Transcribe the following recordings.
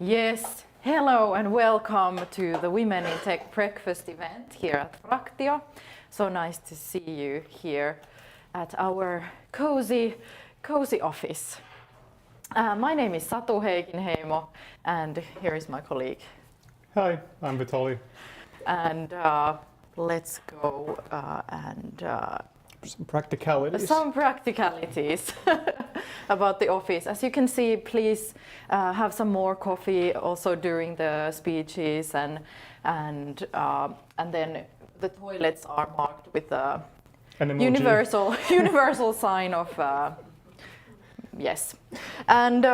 Yes, hello and welcome to the Women in Tech breakfast event here at Fractio. So nice to see you here at our cozy office. My name is Satu Heikinheimo and here is my colleague. Hi, I'm Vitali. And let's go and Some practicalities. About the office. As you can see, please have some more coffee also during the speeches, and then the toilets are marked with a universal sign of yes. And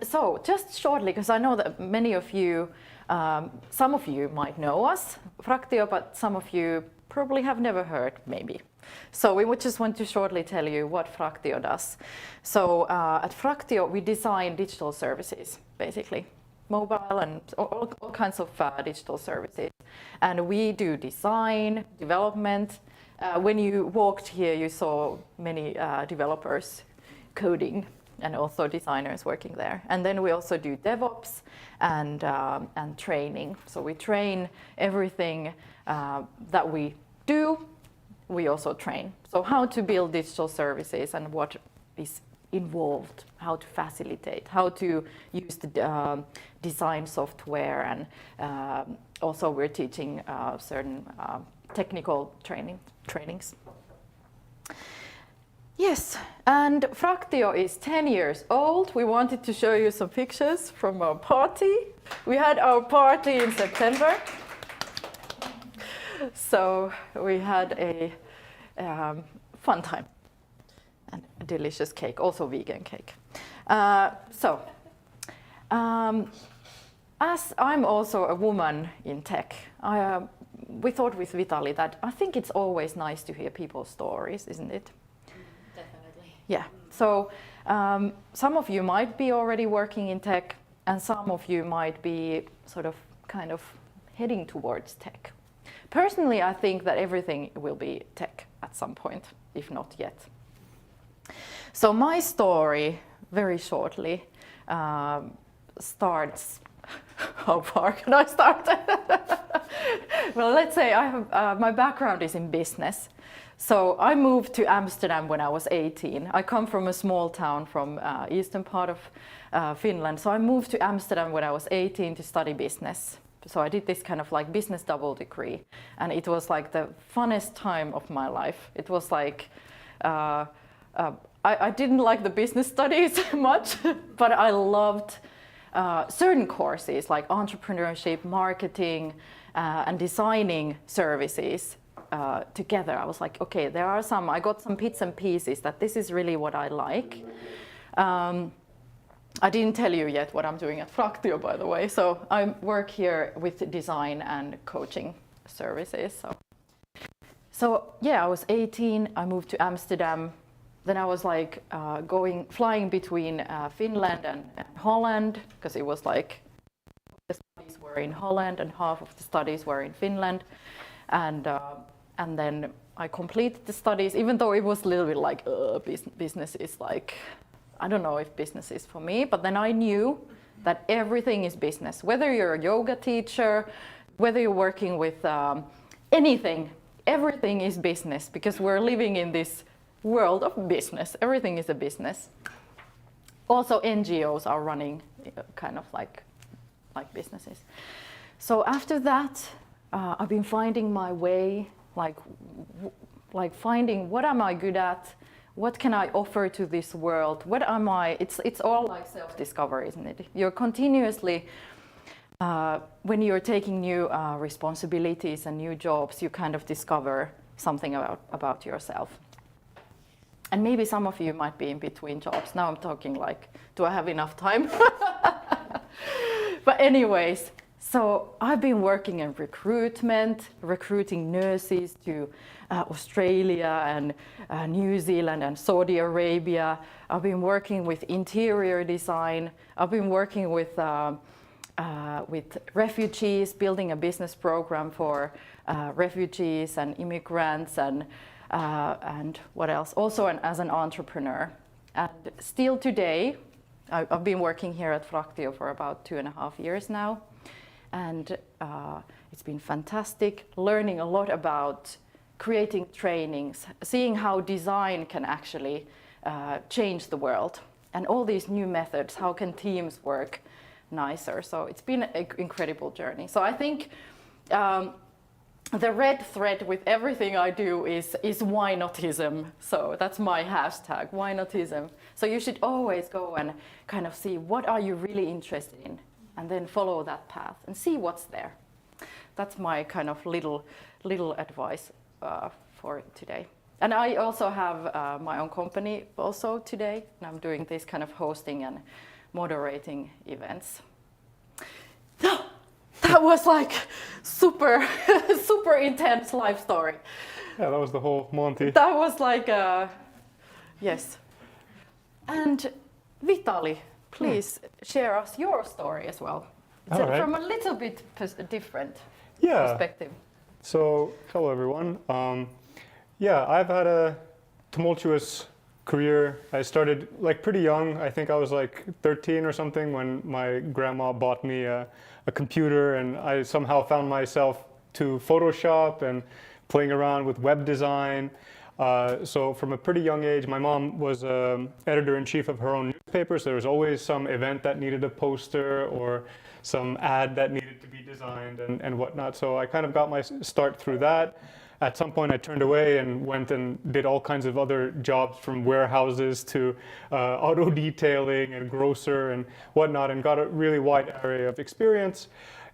so just shortly, because I know that many of you, some of you might know us, Fractio, but some of you probably have never heard, maybe. So we would just want to shortly tell you what Fractio does. So at Fractio, we design digital services, basically, mobile and all kinds of digital services. And we do design, development. When you walked here, you saw many developers coding and also designers working there. And then we also do DevOps and training. So we train everything that we do. We also train. So how to build digital services and what is involved, how to facilitate, how to use the design software, and also we're teaching certain technical trainings. Yes, and Fractio is 10 years old. We wanted to show you some pictures from our party. We had our party in September. So we had a fun time and a delicious cake, also vegan cake. As I'm also a woman in tech, we thought with Vitali that I think it's always nice to hear people's stories, isn't it? Definitely. Yeah. So some of you might be already working in tech, and some of you might be kind of heading towards tech. Personally, I think that everything will be tech at some point, if not yet. So my story, very shortly, starts. How far can I start? Well, let's say I have my background is in business. So I moved to Amsterdam when I was 18. I come from a small town from eastern part of Finland. So I moved to Amsterdam when I was 18 to study business. So I did this kind of like business double degree, and it was like the funnest time of my life. It was like, I didn't like the business studies much, but I loved certain courses like entrepreneurship, marketing, and designing services together. I was like, okay, I got some bits and pieces that this is really what I like. I didn't tell you yet what I'm doing at Fractio, by the way. So I work here with design and coaching services. So yeah, I was 18. I moved to Amsterdam. Then I was like flying between Finland and Holland, because it was like the studies were in Holland and half of the studies were in Finland. And then I completed the studies, even though it was a little bit like business is like, I don't know if business is for me, but then I knew that everything is business. Whether you're a yoga teacher, whether you're working with anything, everything is business, because we're living in this world of business. Everything is a business. Also, NGOs are running kind of like businesses. So after that, I've been finding my way, like finding what am I good at. What can I offer to this world? What am I? It's all like self-discovery, isn't it? You're continuously, when you're taking new responsibilities and new jobs, you kind of discover something about yourself. And maybe some of you might be in between jobs. Now I'm talking like, do I have enough time? But anyways, so I've been working in recruitment, recruiting nurses to Australia and New Zealand and Saudi Arabia. I've been working with interior design. I've been working with refugees, building a business program for refugees and immigrants, and what else? Also as an entrepreneur. And still today, I've been working here at Fractio for about 2.5 years now, and it's been fantastic learning a lot about creating trainings, seeing how design can actually change the world, and all these new methods, how can teams work nicer. So it's been an incredible journey. So I think the red thread with everything I do is why notism. So that's my hashtag, why notism. So you should always go and kind of see what are you really interested in, and then follow that path and see what's there. That's my kind of little advice for today. And I also have my own company also today, and I'm doing this kind of hosting and moderating events. That was like super intense life story. Yeah, that was the whole Monty. That was like, yes. And Vitali, please share us your story as well. It's All right. from a little bit different Yeah. perspective. So, hello everyone. Yeah, I've had a tumultuous career. I started like pretty young. I think I was like 13 or something when my grandma bought me a computer, and I somehow found myself to Photoshop and playing around with web design. So from a pretty young age, my mom was editor-in-chief of her own newspaper, so there was always some event that needed a poster or some ad that needed to be designed and whatnot. So I kind of got my start through that. At some point I turned away and went and did all kinds of other jobs, from warehouses to auto detailing and grocer and whatnot, and got a really wide array of experience.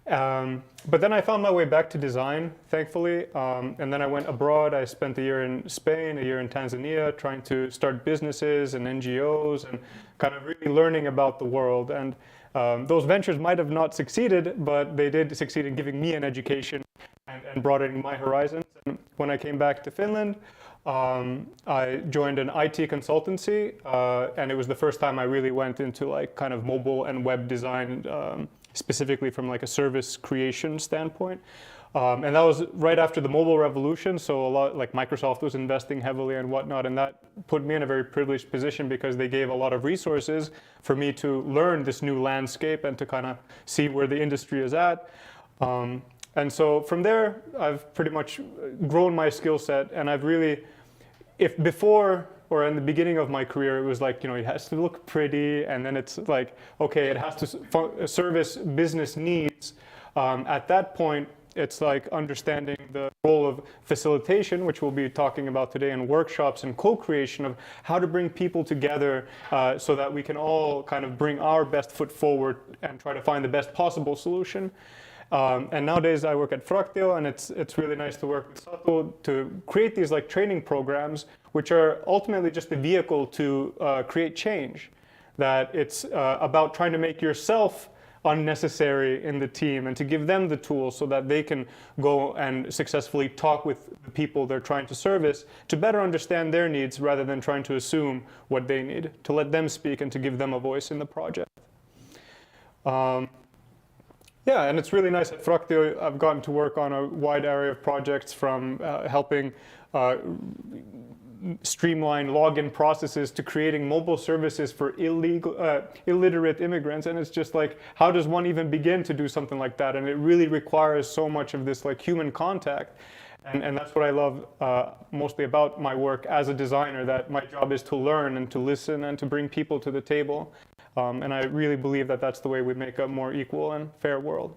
But then I found my way back to design, thankfully, and then I went abroad. I spent a year in Spain, a year in Tanzania, trying to start businesses and NGOs and kind of really learning about the world. And those ventures might have not succeeded, but they did succeed in giving me an education and broadening my horizons. And when I came back to Finland, I joined an IT consultancy, and it was the first time I really went into like kind of mobile and web design, specifically from like a service creation standpoint. And that was right after the mobile revolution, so a lot like Microsoft was investing heavily and whatnot, and that put me in a very privileged position because they gave a lot of resources for me to learn this new landscape and to kind of see where the industry is at. And so from there, I've pretty much grown my skill set, and I've really, if before or in the beginning of my career, it was like, you know, it has to look pretty, and then it's like, okay, it has to service business needs. At that point, it's like understanding the role of facilitation, which we'll be talking about today in workshops, and co-creation of how to bring people together so that we can all kind of bring our best foot forward and try to find the best possible solution. And nowadays I work at Fractio, and it's really nice to work with Satu to create these like training programs, which are ultimately just a vehicle to create change. That it's about trying to make yourself unnecessary in the team and to give them the tools so that they can go and successfully talk with the people they're trying to service to better understand their needs rather than trying to assume what they need, to let them speak and to give them a voice in the project. Yeah, and it's really nice at Fractio. I've gotten to work on a wide array of projects, from helping streamline login processes to creating mobile services for illiterate immigrants. And it's just like, how does one even begin to do something like that? And it really requires so much of this like human contact. And that's what I love mostly about my work as a designer, that my job is to learn and to listen and to bring people to the table. And I really believe that that's the way we make a more equal and fair world.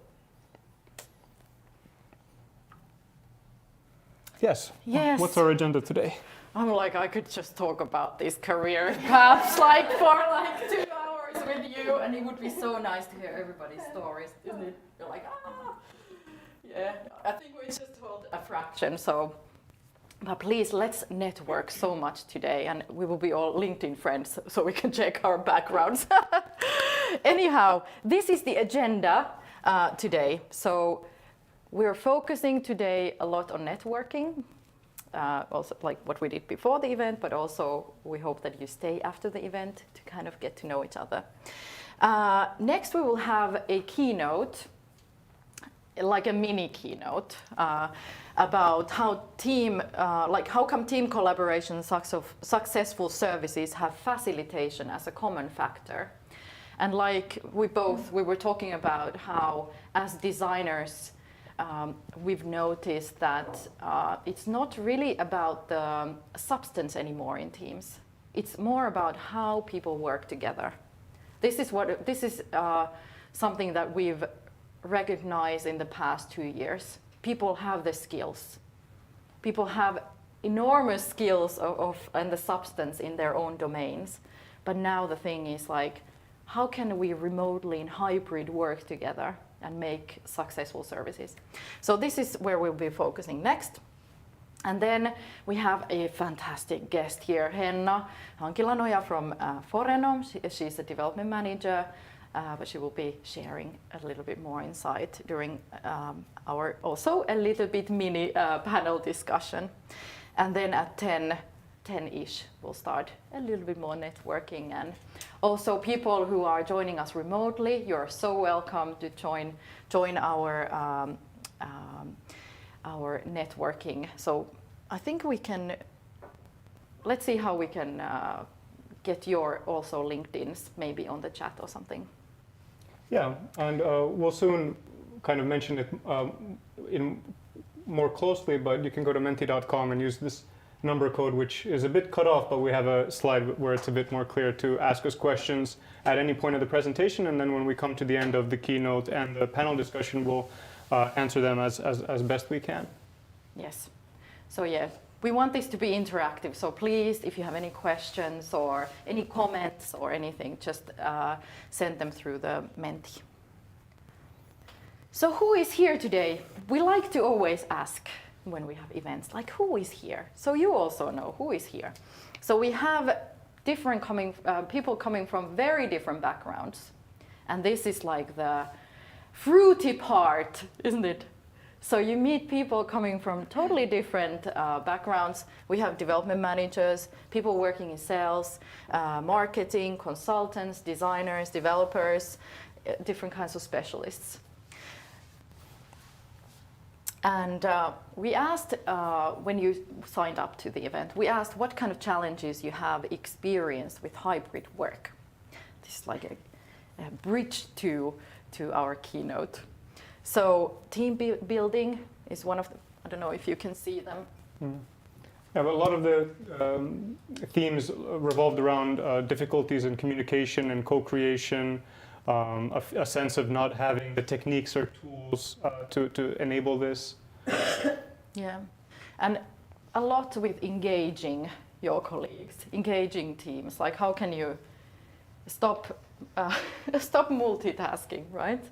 Yes. Yes. What's our agenda today? I'm like, I could just talk about these career paths like for like 2 hours with you, and it would be so nice to hear everybody's stories, isn't it? You're like, ah. Yeah, I think we just told a fraction, so. But please, let's network so much today, and we will be all LinkedIn friends, so we can check our backgrounds. Anyhow, this is the agenda today. So we're focusing today a lot on networking, also like what we did before the event, but also we hope that you stay after the event to kind of get to know each other. Next, we will have a keynote, like a mini keynote, about how how come team collaboration successful services have facilitation as a common factor. And like we were talking about how as designers, we've noticed that it's not really about the substance anymore in teams. It's more about how people work together. This is something that we've recognized in the past 2 years. People have the skills. People have enormous skills and the substance in their own domains. But now the thing is like, how can we remotely and hybrid work together and make successful services? So this is where we'll be focusing next. And then we have a fantastic guest here, Henna Hankilanoja from Foreno. She's a development manager, but she will be sharing a little bit more insight during our also a little bit mini panel discussion. And then at 10-ish, we'll start a little bit more networking. And also people who are joining us remotely, you're so welcome to join our networking. So I think let's see how we can get your also LinkedIn's maybe on the chat or something. Yeah, and we'll soon kind of mention it in more closely, but you can go to menti.com and use this number code, which is a bit cut off, but we have a slide where it's a bit more clear to ask us questions at any point of the presentation, and then when we come to the end of the keynote and the panel discussion, we'll answer them as best we can. Yes. So yeah, we want this to be interactive, so please, if you have any questions or any comments or anything, just send them through the Menti. So who is here today? We like to always ask when we have events, like who is here? So you also know who is here. So we have different people coming from very different backgrounds. And this is like the fruity part, isn't it? So you meet people coming from totally different backgrounds. We have development managers, people working in sales, marketing, consultants, designers, developers, different kinds of specialists. And we asked, when you signed up to the event, we asked what kind of challenges you have experienced with hybrid work. This is like a bridge to our keynote. So team building is one of the, I don't know if you can see them. Mm. Yeah, but a lot of the themes revolved around difficulties in communication and co-creation, a sense of not having the techniques or tools to enable this. Yeah, and a lot with engaging your colleagues, engaging teams. Like how can you stop multitasking, right?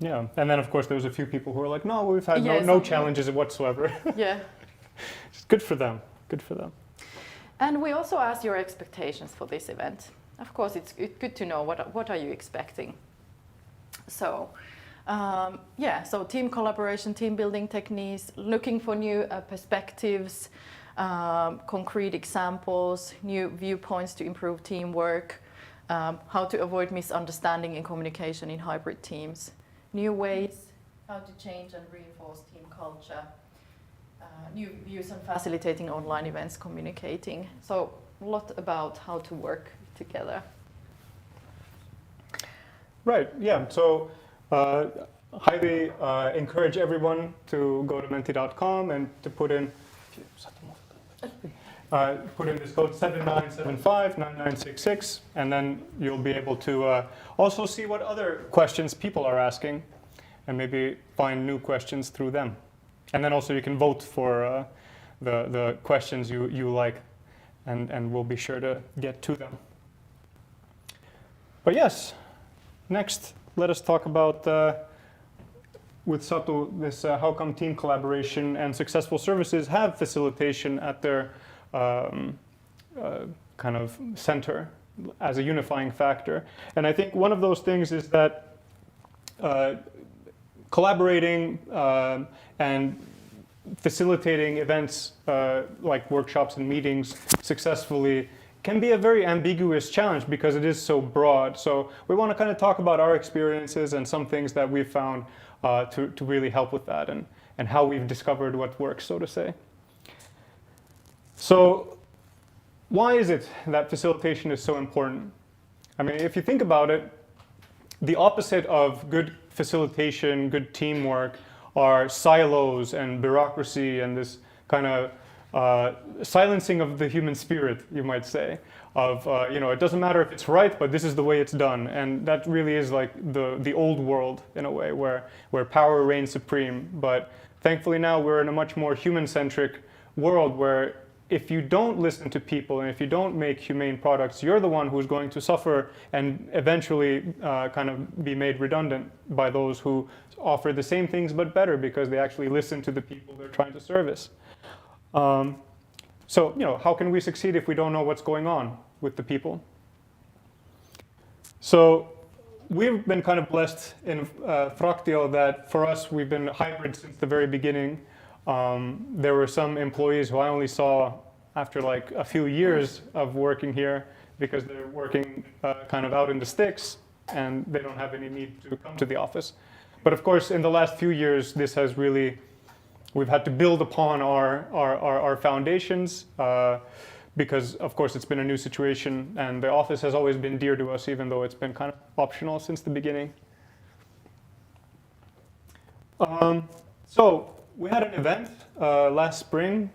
Yeah, and then of course there was a few people who were like, no, we've had no challenges whatsoever. Yeah. It's good for them, good for them. And we also asked your expectations for this event. Of course, it's good to know what are you expecting. So, so team collaboration, team building techniques, looking for new perspectives, concrete examples, new viewpoints to improve teamwork, how to avoid misunderstanding in communication in hybrid teams, new ways how to change and reinforce team culture, new views on facilitating online events, communicating. So a lot about how to work together. Right, yeah, so highly encourage everyone to go to menti.com and to put in this code 79759966, and then you'll be able to also see what other questions people are asking and maybe find new questions through them. And then also you can vote for the questions you like, and we'll be sure to get to them. But yes, next let us talk about, with Satu, this how come team collaboration and successful services have facilitation at their kind of center as a unifying factor. And I think one of those things is that collaborating and facilitating events like workshops and meetings successfully can be a very ambiguous challenge because it is so broad. So we want to kind of talk about our experiences and some things that we've found to really help with that, and how we've discovered what works, so to say. So why is it that facilitation is so important? I mean, if you think about it, the opposite of good facilitation, good teamwork are silos and bureaucracy and this kind of silencing of the human spirit, you might say, of, it doesn't matter if it's right, but this is the way it's done. And that really is like the old world in a way where power reigns supreme. But thankfully now we're in a much more human-centric world where if you don't listen to people and if you don't make humane products, you're the one who's going to suffer and eventually kind of be made redundant by those who offer the same things but better because they actually listen to the people they're trying to service. So, how can we succeed if we don't know what's going on with the people? So we've been kind of blessed in Fractio that for us, we've been hybrid since the very beginning. There were some employees who I only saw after like a few years of working here because they're working kind of out in the sticks and they don't have any need to come to the office. But of course, in the last few years, this has really, we've had to build upon our foundations because of course it's been a new situation and the office has always been dear to us even though it's been kind of optional since the beginning. So we had an event last spring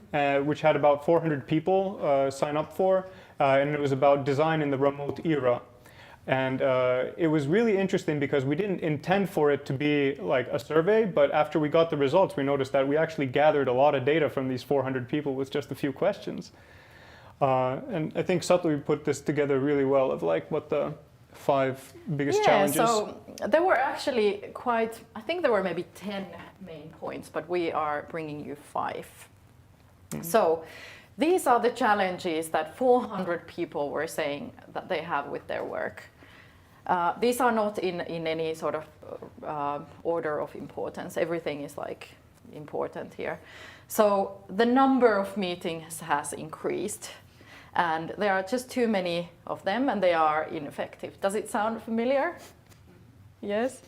which had about 400 people sign up for and it was about design in the remote era. And it was really interesting because we didn't intend for it to be like a survey, but after we got the results, we noticed that we actually gathered a lot of data from these 400 people with just a few questions. And I think Satu put this together really well of like what the 5 biggest challenges. So there were actually I think there were maybe 10 main points, but we are bringing you 5. Mm-hmm. So these are the challenges that 400 people were saying that they have with their work. These are not in any sort of order of importance. Everything is like important here. So the number of meetings has increased and there are just too many of them and they are ineffective. Does it sound familiar? Yes?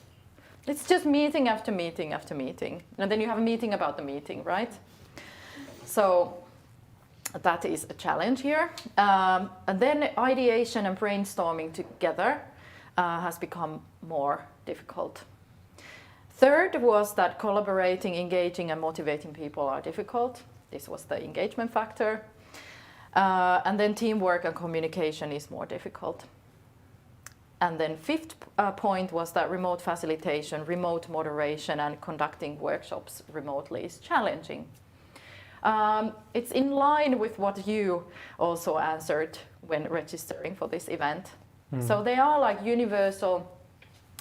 It's just meeting after meeting after meeting. And then you have a meeting about the meeting, right? So that is a challenge here. And then ideation and brainstorming together has become more difficult. Third was that collaborating, engaging and motivating people are difficult. This was the engagement factor. And then teamwork and communication is more difficult. And then 5th point was that remote facilitation, remote moderation and conducting workshops remotely is challenging. It's in line with what you also answered when registering for this event. Mm. So they are like universal,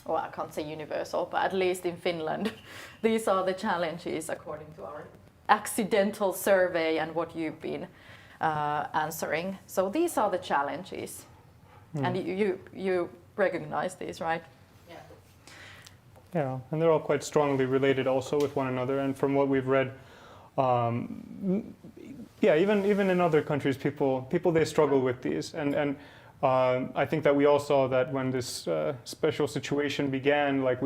well, I can't say universal, but at least in Finland, these are the challenges according to our accidental survey and what you've been answering. So these are the challenges. Mm. And you recognize these, right? Yeah. Yeah, and they're all quite strongly related also with one another. And from what we've read, even in other countries, people they struggle with these, and I think that we all saw that when this special situation began, like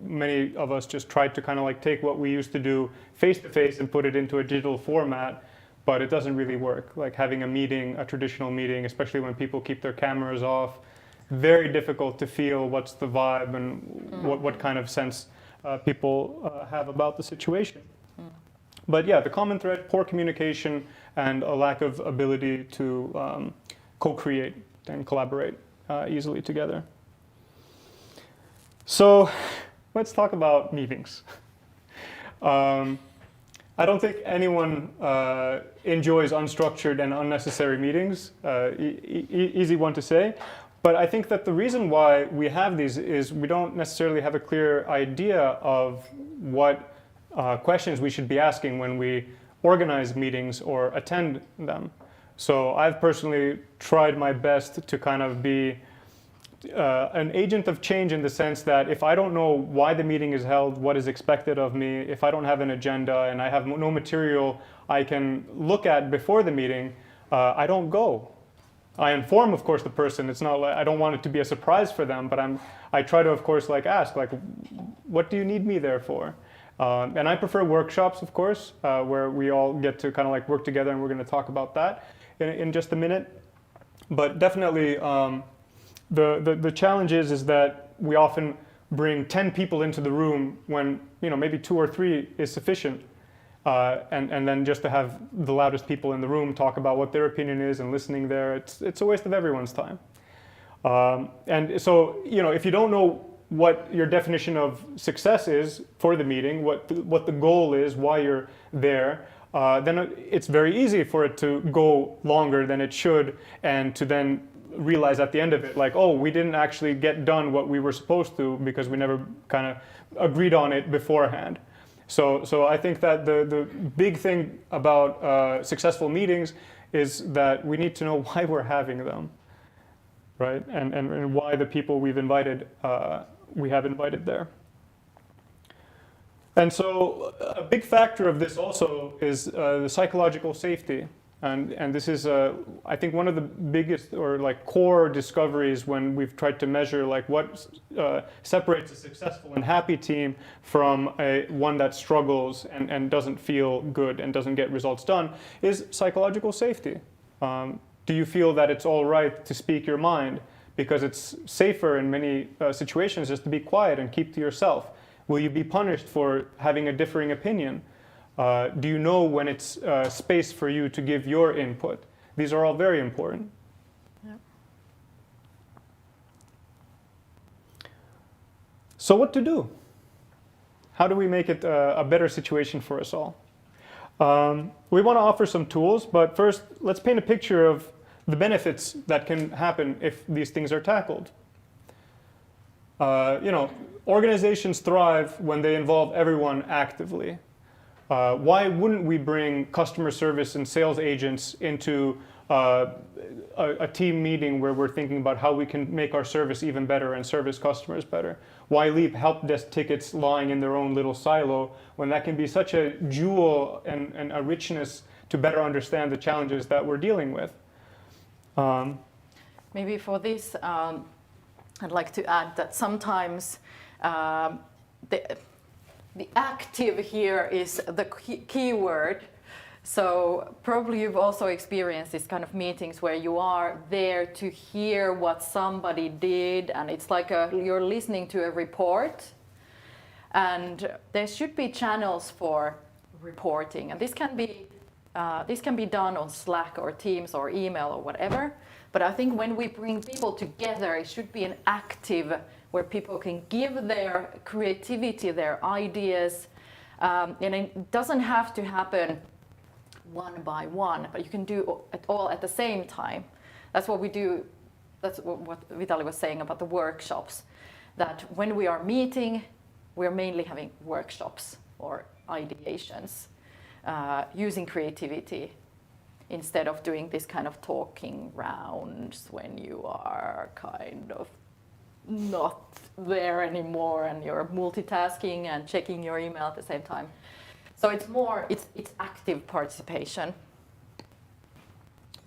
many of us just tried to kind of like take what we used to do face to face and put it into a digital format, but it doesn't really work. Like having a traditional meeting, especially when people keep their cameras off, very difficult to feel what's the vibe and what kind of sense people have about the situation. But yeah, the common thread, poor communication and a lack of ability to co-create and collaborate easily together. So let's talk about meetings. I don't think anyone enjoys unstructured and unnecessary meetings, easy one to say. But I think that the reason why we have these is we don't necessarily have a clear idea of what questions we should be asking when we organize meetings or attend them. So I've personally tried my best to kind of be an agent of change in the sense that if I don't know why the meeting is held, what is expected of me, if I don't have an agenda and I have no material I can look at before the meeting, I don't go. I inform, of course, the person. It's not like I don't want it to be a surprise for them, but I try to, of course, like ask, like, what do you need me there for? And I prefer workshops, of course, where we all get to kind of like work together, and we're going to talk about that in just a minute. But definitely, the challenge is that we often bring 10 people into the room when maybe 2 or 3 is sufficient, and then just to have the loudest people in the room talk about what their opinion is and listening there, it's a waste of everyone's time. And so if you don't know what your definition of success is for the meeting, what the goal is, why you're there, then it's very easy for it to go longer than it should, and to then realize at the end of it, like, oh, we didn't actually get done what we were supposed to because we never kind of agreed on it beforehand. So I think that the big thing about successful meetings is that we need to know why we're having them, right? And why the people we have invited there. And so a big factor of this also is the psychological safety. And this is, I think, one of the biggest or like core discoveries when we've tried to measure like what separates a successful and happy team from one that struggles and doesn't feel good and doesn't get results done, is psychological safety. Do you feel that it's all right to speak your mind? Because it's safer in many situations just to be quiet and keep to yourself. Will you be punished for having a differing opinion? Do you know when it's space for you to give your input? These are all very important. Yeah. So what to do? How do we make it a better situation for us all? We want to offer some tools, but first let's paint a picture of the benefits that can happen if these things are tackled. Organizations thrive when they involve everyone actively. Why wouldn't we bring customer service and sales agents into a team meeting where we're thinking about how we can make our service even better and service customers better? Why leave help desk tickets lying in their own little silo when that can be such a jewel and a richness to better understand the challenges that we're dealing with? Maybe for this, I'd like to add that sometimes the active here is the key word. So probably you've also experienced this kind of meetings where you are there to hear what somebody did, and it's like you're listening to a report. And there should be channels for reporting, and this can be done on Slack or Teams or email or whatever. But I think when we bring people together, it should be an active where people can give their creativity, their ideas, and it doesn't have to happen one by one, but you can do it all at the same time. That's what we do. That's what Vitali was saying about the workshops, that when we are meeting, we're mainly having workshops or ideations, using creativity instead of doing this kind of talking rounds when you are kind of not there anymore and you're multitasking and checking your email at the same time. So it's active participation.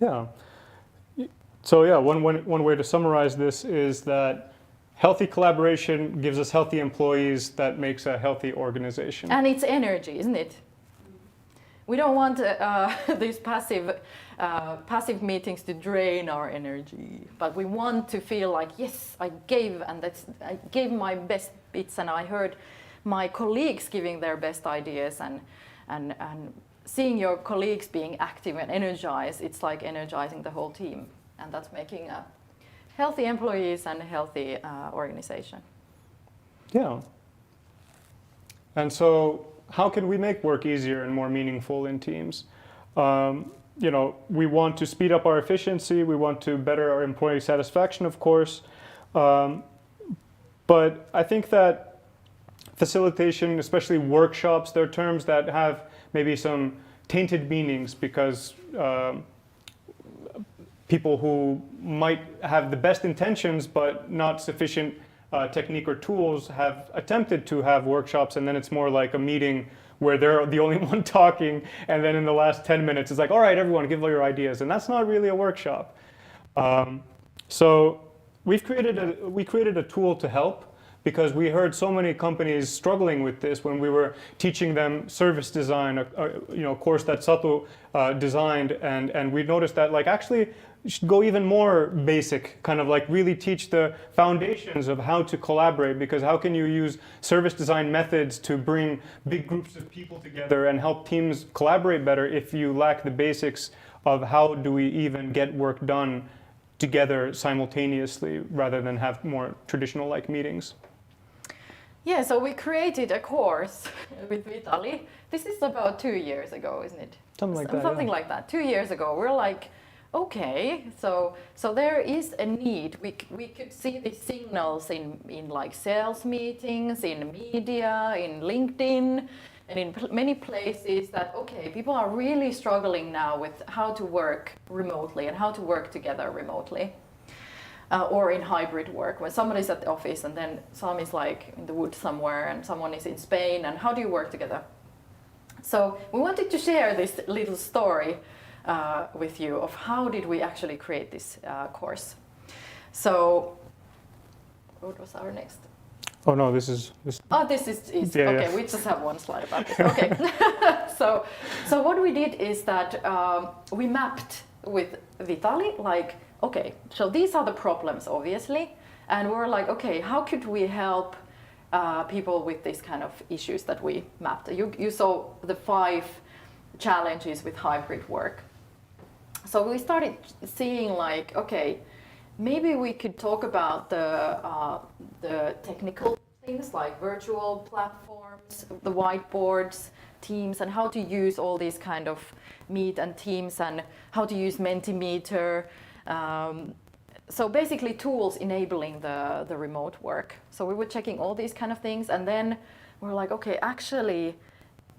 Yeah. So yeah, one way to summarize this is that healthy collaboration gives us healthy employees that makes a healthy organization. And it's energy, isn't it? We don't want these passive meetings to drain our energy, but we want to feel like, yes, I gave my best bits, and I heard my colleagues giving their best ideas, and seeing your colleagues being active and energized, it's like energizing the whole team, and that's making a healthy employees and a healthy organization. Yeah. And so how can we make work easier and more meaningful in teams? We want to speed up our efficiency. We want to better our employee satisfaction, of course. But I think that facilitation, especially workshops, they're terms that have maybe some tainted meanings because people who might have the best intentions but not sufficient technique or tools have attempted to have workshops, and then it's more like a meeting where they're the only one talking, and then in the last 10 minutes it's like, all right, everyone, give all your ideas, and that's not really a workshop. So we created a tool to help, because we heard so many companies struggling with this when we were teaching them service design, a course that Satu designed, and we noticed that actually should go even more basic, kind of like really teach the foundations of how to collaborate, because how can you use service design methods to bring big groups of people together and help teams collaborate better if you lack the basics of how do we even get work done together simultaneously rather than have more traditional like meetings? Yeah, so we created a course with Vitali. This is about 2 years ago, isn't it? Something like that. Something Yeah. like that. 2 years ago, we're like, okay, so there is a need. We could see the signals in like sales meetings, in media, in LinkedIn, and in many places that, okay, people are really struggling now with how to work remotely and how to work together remotely. Or in hybrid work, when somebody's at the office and then some is like in the woods somewhere and someone is in Spain, and how do you work together? So we wanted to share this little story with you of how did we actually create this course. So what was our next? Oh no, this is. Oh, this is Yeah, okay. yeah. We just have one slide about this. Okay. so what we did is that we mapped with Vitali, like, okay, so these are the problems, obviously, and we're like, okay, how could we help people with these kind of issues that we mapped? You saw the 5 challenges with hybrid work. So we started seeing like, okay, maybe we could talk about the technical things like virtual platforms, the whiteboards, Teams, and how to use all these kind of Meet and Teams, and how to use Mentimeter. So basically tools enabling the remote work. So we were checking all these kind of things, and then we're like, okay, actually,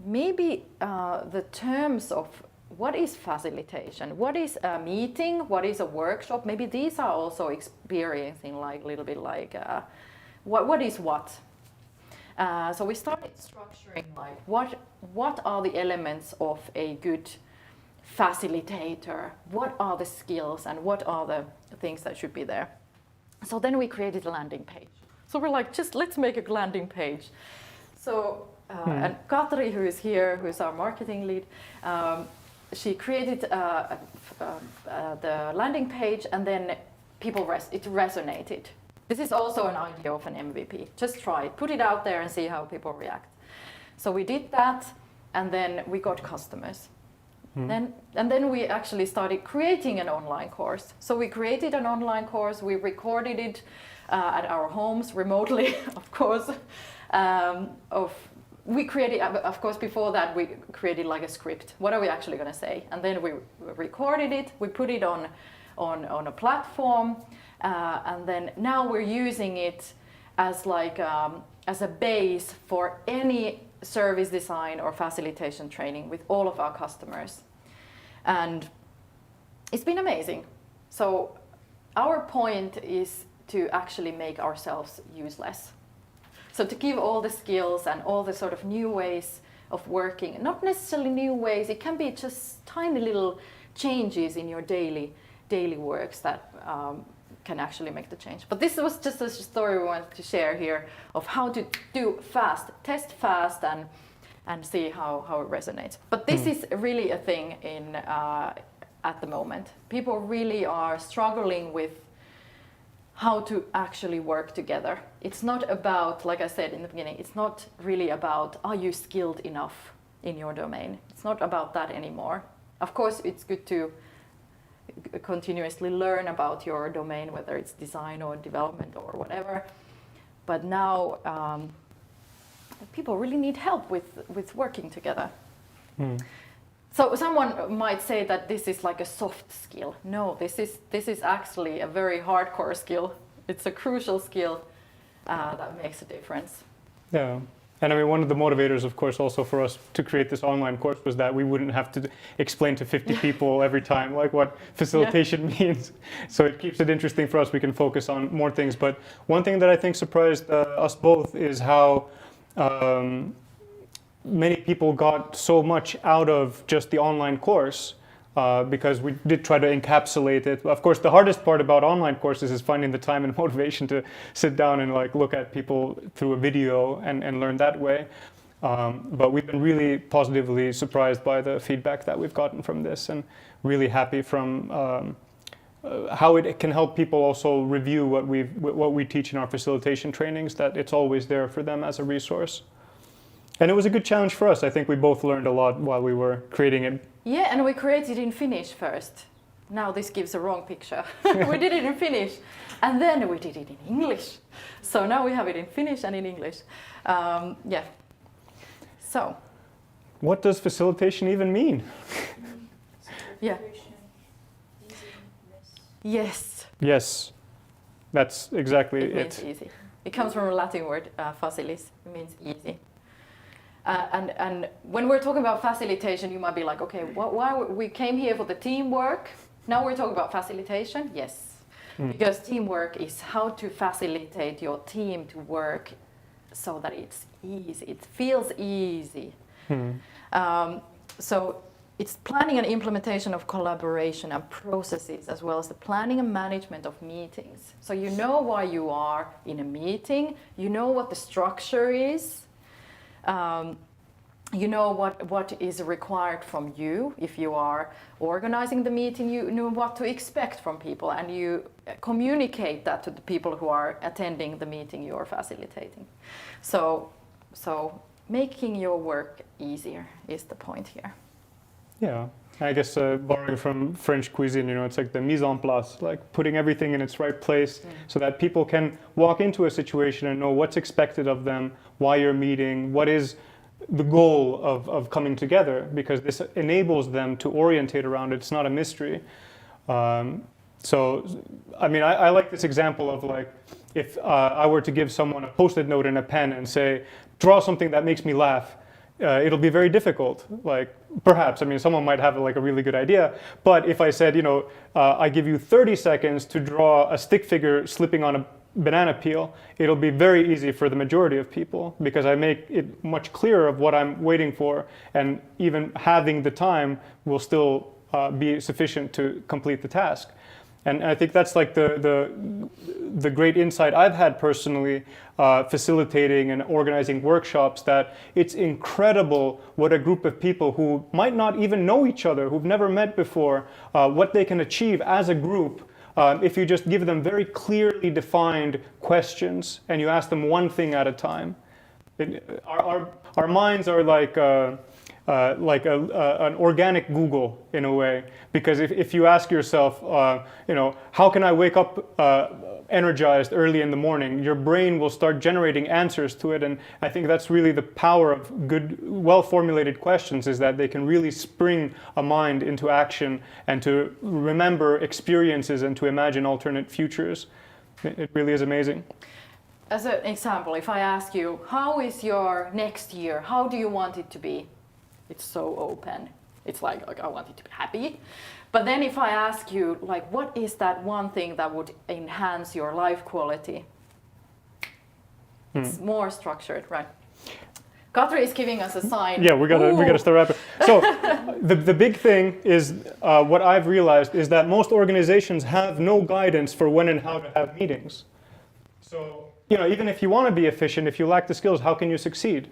maybe the terms of what is facilitation, what is a meeting, what is a workshop, maybe these are also experiencing like a little bit like what is what. So we started structuring like what are the elements of a good facilitator, what are the skills and what are the things that should be there. So then we created a landing page. So we're like, just let's make a landing page. So and Katri, who is here, who is our marketing lead, she created the landing page, and then it resonated. This is also an idea of an MVP. Just try it, put it out there and see how people react. So we did that, and then we got customers. Then we actually started creating an online course. So we created an online course, we recorded it at our homes remotely, of course. We created, of course, before that we created like a script. What are we actually going to say? And then we recorded it, we put it on a platform, and then now we're using it as like as a base for any service design or facilitation training with all of our customers. And it's been amazing. So our point is to actually make ourselves useless. So to give all the skills and all the sort of new ways of working, not necessarily new ways, it can be just tiny little changes in your daily works that can actually make the change. But this was just a story we wanted to share here of how to do fast, test fast, and see how it resonates. But this is really a thing in at the moment. People really are struggling with how to actually work together. It's not about, like I said in the beginning, it's not really about, are you skilled enough in your domain? It's not about that anymore. Of course, it's good to continuously learn about your domain, whether it's design or development or whatever. But now people really need help with working together. So someone might say that this is like a soft skill. No, this is actually a very hardcore skill. It's a crucial skill that makes a difference. Yeah. And I mean, one of the motivators, of course, also for us to create this online course was that we wouldn't have to explain to 50 people every time like what facilitation means. So it keeps it interesting for us. We can focus on more things. But one thing that I think surprised us both is how many people got so much out of just the online course because we did try to encapsulate it. Of course, the hardest part about online courses is finding the time and motivation to sit down and like look at people through a video and learn that way. But we've been really positively surprised by the feedback that we've gotten from this, and really happy from how it can help people also review what we teach in our facilitation trainings, that it's always there for them as a resource. And it was a good challenge for us. I think we both learned a lot while we were creating it. Yeah, and we created in Finnish first. Now this gives a wrong picture. We did it in Finnish, and then we did it in English. So now we have it in Finnish and in English. Yeah. So. What does facilitation even mean? Yeah. Yes. Yes, that's exactly it. It means easy. It comes from a Latin word, facilis. It means easy. And when we're talking about facilitation, you might be like, okay, why we came here for the teamwork? Now we're talking about facilitation? Yes. Because teamwork is how to facilitate your team to work so that it's easy. It feels easy. So it's planning and implementation of collaboration and processes, as well as the planning and management of meetings. So you know why you are in a meeting, you know what the structure is, you know what is required from you. If you are organizing the meeting, you know what to expect from people, and you communicate that to the people who are attending the meeting you are facilitating. So making your work easier is the point here. Yeah, I guess borrowing from French cuisine, it's like the mise en place, like putting everything in its right place so that people can walk into a situation and know what's expected of them, why you're meeting, what is the goal of coming together, because this enables them to orientate around it. It's not a mystery. So, I mean, I like this example of like, if I were to give someone a Post-it note and a pen and say, draw something that makes me laugh, it'll be very difficult. Like, perhaps, I mean, someone might have like a really good idea, but if I said, I give you 30 seconds to draw a stick figure slipping on a banana peel, it'll be very easy for the majority of people, because I make it much clearer of what I'm waiting for, and even having the time will still be sufficient to complete the task. And I think that's like the great insight I've had personally facilitating and organizing workshops, that it's incredible what a group of people who might not even know each other, who've never met before, what they can achieve as a group if you just give them very clearly defined questions and you ask them one thing at a time. Our minds are like an organic Google in a way, because if you ask yourself, how can I wake up energized early in the morning, your brain will start generating answers to it. And I think that's really the power of good, well-formulated questions, is that they can really spring a mind into action and to remember experiences and to imagine alternate futures. It really is amazing. As an example, if I ask you, how is your next year? How do you want it to be? It's so open. It's like I want it to be happy. But then if I ask you, like, what is that one thing that would enhance your life quality? It's more structured, right? Katri is giving us a sign. Yeah, we gotta start wrapping. So the big thing is, what I've realized is that most organizations have no guidance for when and how to have meetings. So, even if you want to be efficient, if you lack the skills, how can you succeed?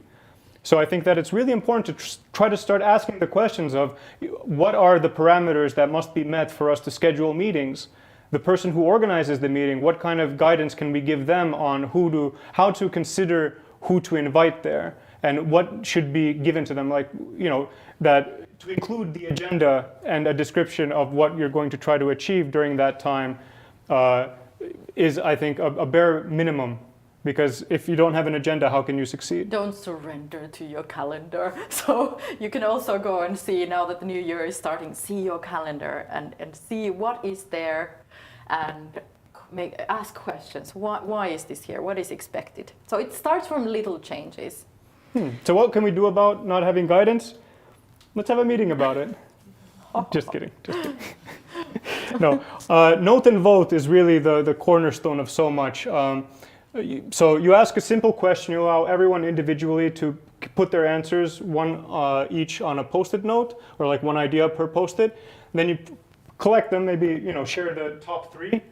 So I think that it's really important to try to start asking the questions of what are the parameters that must be met for us to schedule meetings? The person who organizes the meeting, what kind of guidance can we give them on how to consider who to invite there, and what should be given to them, like, that to include the agenda and a description of what you're going to try to achieve during that time is, I think, a bare minimum. Because if you don't have an agenda, how can you succeed? Don't surrender to your calendar. So you can also go and see, now that the new year is starting, see your calendar and see what is there, and ask questions. Why is this here? What is expected? So it starts from little changes. So what can we do about not having guidance? Let's have a meeting about it. Just kidding. No, note and vote is really the cornerstone of so much. So you ask a simple question, you allow everyone individually to put their answers, one each on a Post-it note, or like one idea per Post-it. Then you collect them, maybe share the top 3,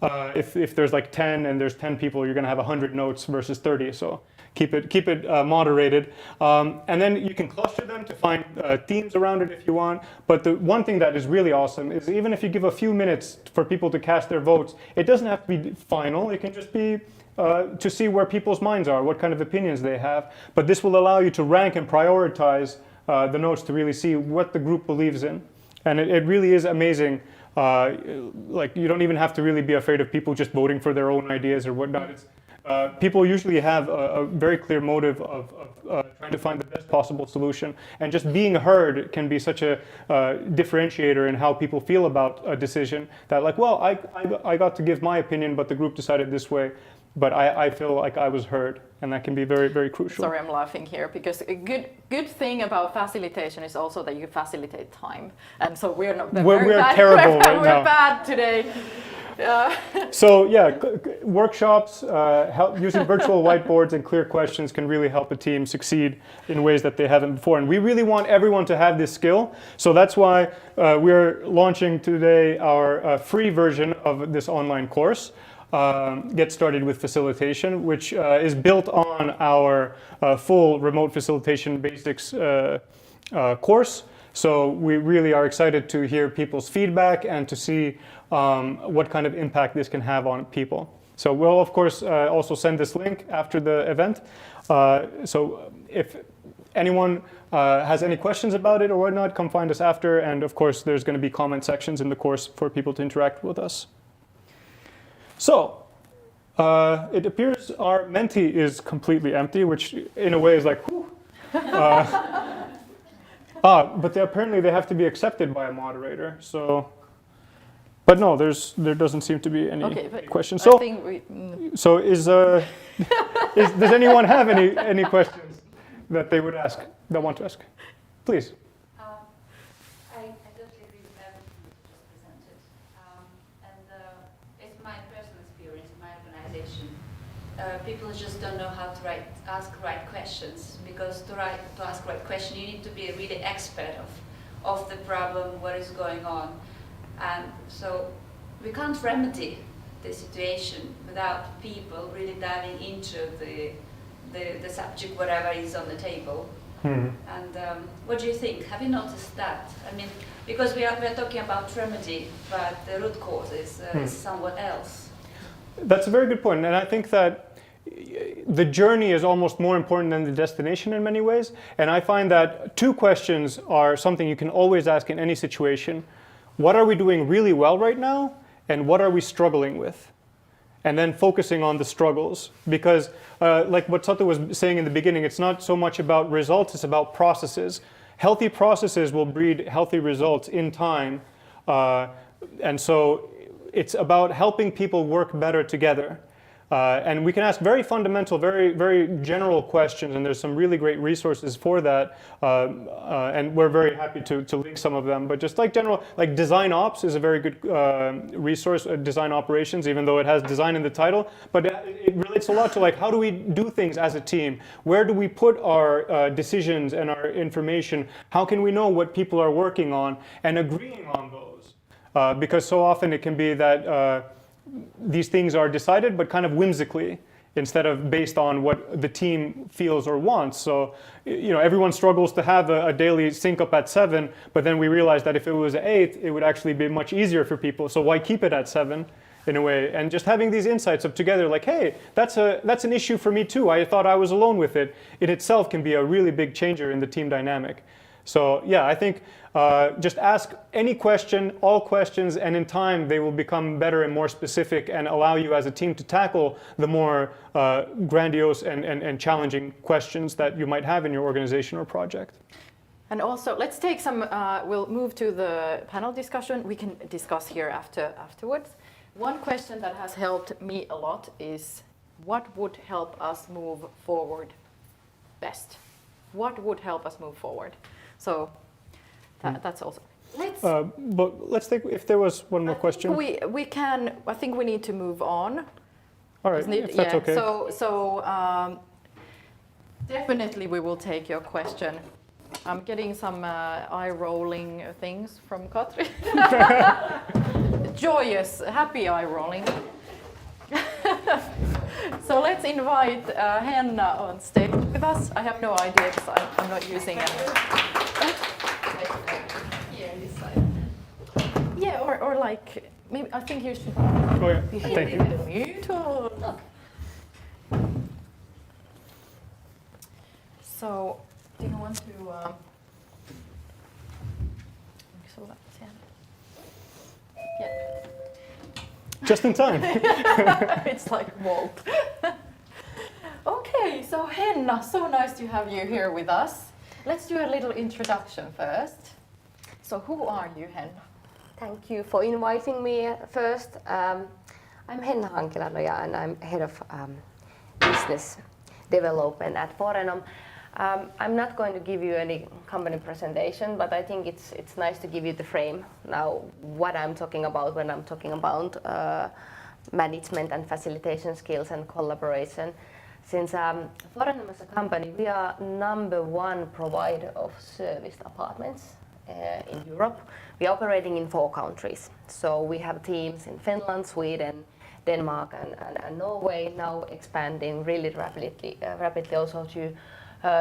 If there's like 10 and there's 10 people, you're going to have 100 notes versus 30. So keep it moderated. And then you can cluster them to find themes around it if you want. But the one thing that is really awesome is even if you give a few minutes for people to cast their votes, it doesn't have to be final. It can just be to see where people's minds are, what kind of opinions they have. But this will allow you to rank and prioritize the notes to really see what the group believes in. And it really is amazing. Like you don't even have to really be afraid of people just voting for their own ideas or whatnot. People usually have a very clear motive of trying to find the best possible solution. And just being heard can be such a differentiator in how people feel about a decision. That like, well, I got to give my opinion, but the group decided this way. But I feel like I was heard, and that can be very, very crucial. Sorry, I'm laughing here because a good thing about facilitation is also that you facilitate time, and so we're not we're terrible right now. We're bad today. So yeah, workshops, using virtual whiteboards and clear questions can really help a team succeed in ways that they haven't before. And we really want everyone to have this skill. So that's why we're launching today our free version of this online course. Get Started with Facilitation, which is built on our full remote facilitation basics course. So we really are excited to hear people's feedback and to see what kind of impact this can have on people. So we'll of course also send this link after the event. So if anyone has any questions about it or whatnot, come find us after. And of course, there's going to be comment sections in the course for people to interact with us. So, it appears our Menti is completely empty, which in a way is like, whew. But apparently they have to be accepted by a moderator. So, but no, there doesn't seem to be any questions. So, does anyone have any questions that they would ask, that want to ask? Please. I totally agree with everything that you just presented. It's my personal experience in my organization. People just don't know how to ask right questions, because to ask right question, you need to be a really expert of the problem, what is going on. And so we can't remedy the situation without people really diving into the subject, whatever is on the table. And what do you think? Have you noticed that? I mean, because we are talking about remedy, but the root cause is somewhat else. That's a very good point, and I think that the journey is almost more important than the destination in many ways. And I find that two questions are something you can always ask in any situation. What are we doing really well right now? And what are we struggling with? And then focusing on the struggles. Because like what Satu was saying in the beginning, it's not so much about results, it's about processes. Healthy processes will breed healthy results in time. And so it's about helping people work better together. And we can ask very fundamental, very, very general questions, and there's some really great resources for that. And we're very happy to link some of them. But just like general, like design ops is a very good resource, design operations, even though it has design in the title. But it relates a lot to like, how do we do things as a team? Where do we put our decisions and our information? How can we know what people are working on and agreeing on those? Because so often it can be that these things are decided, but kind of whimsically, instead of based on what the team feels or wants. So, everyone struggles to have a daily sync up at 7, but then we realize that if it was at 8, it would actually be much easier for people. So why keep it at 7 in a way? And just having these insights of together, like, hey, that's an issue for me too. I thought I was alone with it. It itself can be a really big changer in the team dynamic. So yeah, I think just ask any question, all questions, and in time they will become better and more specific and allow you as a team to tackle the more grandiose and challenging questions that you might have in your organization or project. And also, let's take some, we'll move to the panel discussion. We can discuss here afterwards. One question that has helped me a lot is, what would help us move forward best? What would help us move forward? So that's also. But let's take, if there was one more question. We can, I think we need to move on. All right, if that's okay. So definitely we will take your question. I'm getting some eye-rolling things from Katri. Joyous, happy eye-rolling. So let's invite Henna on stage with us. I have no idea because I'm not using it. Yeah, or like, maybe I think you should Oh yeah, be thank you. the mute or... So, do you want to... Yeah. Just in time. It's like Walt. Okay, so Henna, so nice to have you here with us. Let's do a little introduction first. So who are you, Henna? Thank you for inviting me first. I'm Henna Hankilanoja and I'm head of business development at Forenom. I'm not going to give you any company presentation, but I think it's nice to give you the frame now what I'm talking about when I'm talking about management and facilitation skills and collaboration. Since Forenom as a company, we are #1 provider of serviced apartments in Europe. We are operating in 4 countries. So we have teams in Finland, Sweden, Denmark and Norway, now expanding really rapidly also to